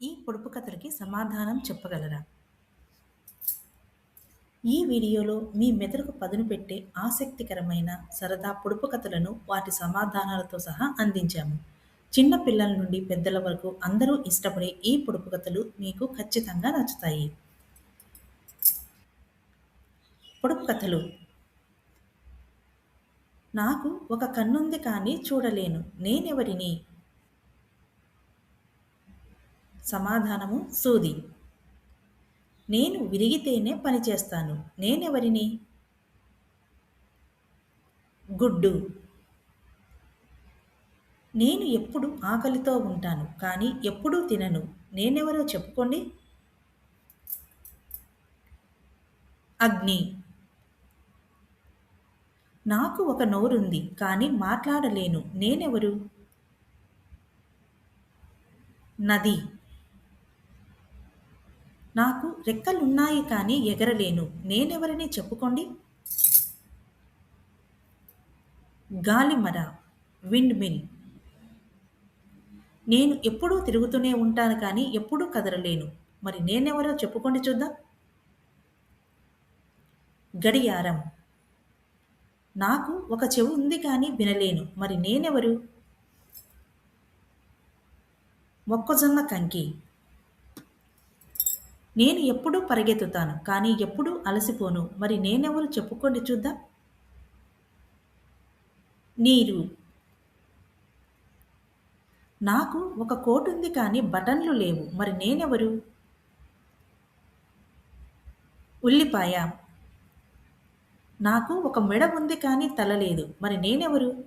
ఈ పొడుపు కథలకి సమాధానం చెప్పగలరా? ఈ వీడియోలో మీ మెదడుకు పదును పెట్టే ఆసక్తికరమైన, సరదా పొడుపు కథలను వాటి సమాధానాలతో సహా అందించాము. చిన్న పిల్లల నుండి పెద్దల వరకు అందరూ ఇష్టపడే ఈ పొడుపు కథలు మీకు ఖచ్చితంగా నచ్చుతాయి. పొడుపు కథలు. నాకు ఒక కన్నుంది కానీ చూడలేను. నేనెవరిని? సమాధానము సూది. నేను విరిగితేనే పనిచేస్తాను. నేనెవరిని? గుడ్డు. నేను ఎప్పుడు ఆకలితో ఉంటాను కానీ ఎప్పుడూ తినను. నేనెవరో చెప్పుకోండి? అగ్ని. నాకు ఒక నోరుంది కానీ మాట్లాడలేను. నేనెవరు? నది. నాకు రెక్కలున్నాయి కానీ ఎగరలేను. నేనెవరిని చెప్పుకోండి? గాలిమర. Windmill. నేను ఎప్పుడూ తిరుగుతూనే ఉంటాను కానీ ఎప్పుడూ కదలలేను. మరి నేనెవరో చెప్పుకోండి చూద్దాం? గడియారం. నాకు ఒక చెవి ఉంది కానీ వినలేను. మరి నేనెవరు? మొక్కజొన్న కంకి. నేను ఎప్పుడూ పరిగెత్తుతాను కానీ ఎప్పుడూ అలసిపోను. మరి నేనెవరు చెప్పుకోండి చూద్దాం? నీరు. నాకు ఒక కోటుంది కానీ బటన్లు లేవు. మరి నేనెవరు? ఉల్లిపాయ. నాకు ఒక మెడ ఉంది కానీ తల లేదు. మరి నేనెవరు?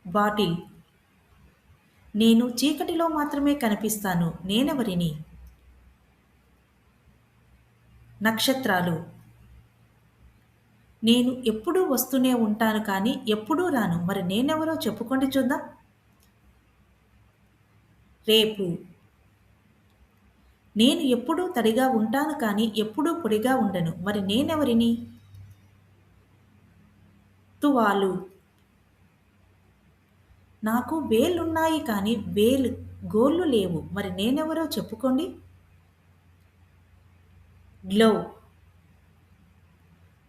బాటిల్. నేను చీకటిలో మాత్రమే కనిపిస్తాను. నేనెవరిని? నక్షత్రాలు. నేను ఎప్పుడూ వస్తూనే ఉంటాను కానీ ఎప్పుడూ రాను. మరి నేనెవరో చెప్పుకోండి చూద్దాం? రేపు. నేను ఎప్పుడూ తడిగా ఉంటాను కానీ ఎప్పుడూ పొడిగా ఉండను. మరి నేనెవరిని? తువాలు. నాకు వేళ్ళున్నాయి కానీ గోళ్ళు లేవు. మరి నేనెవరో చెప్పుకోండి? గ్లో.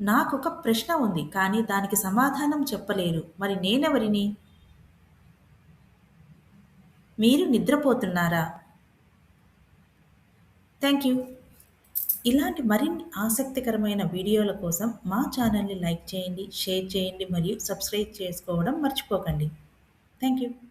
నాకొక ప్రశ్న ఉంది కానీ దానికి సమాధానం చెప్పలేరు. మరి నేనెవరిని? మీరు నిద్రపోతున్నారా? Thank you. ఇలాంటి మరిన్ని ఆసక్తికరమైన వీడియోల కోసం మా ఛానల్ని లైక్ చేయండి, షేర్ చేయండి మరియు సబ్స్క్రైబ్ చేసుకోవడం మర్చిపోకండి. Thank you.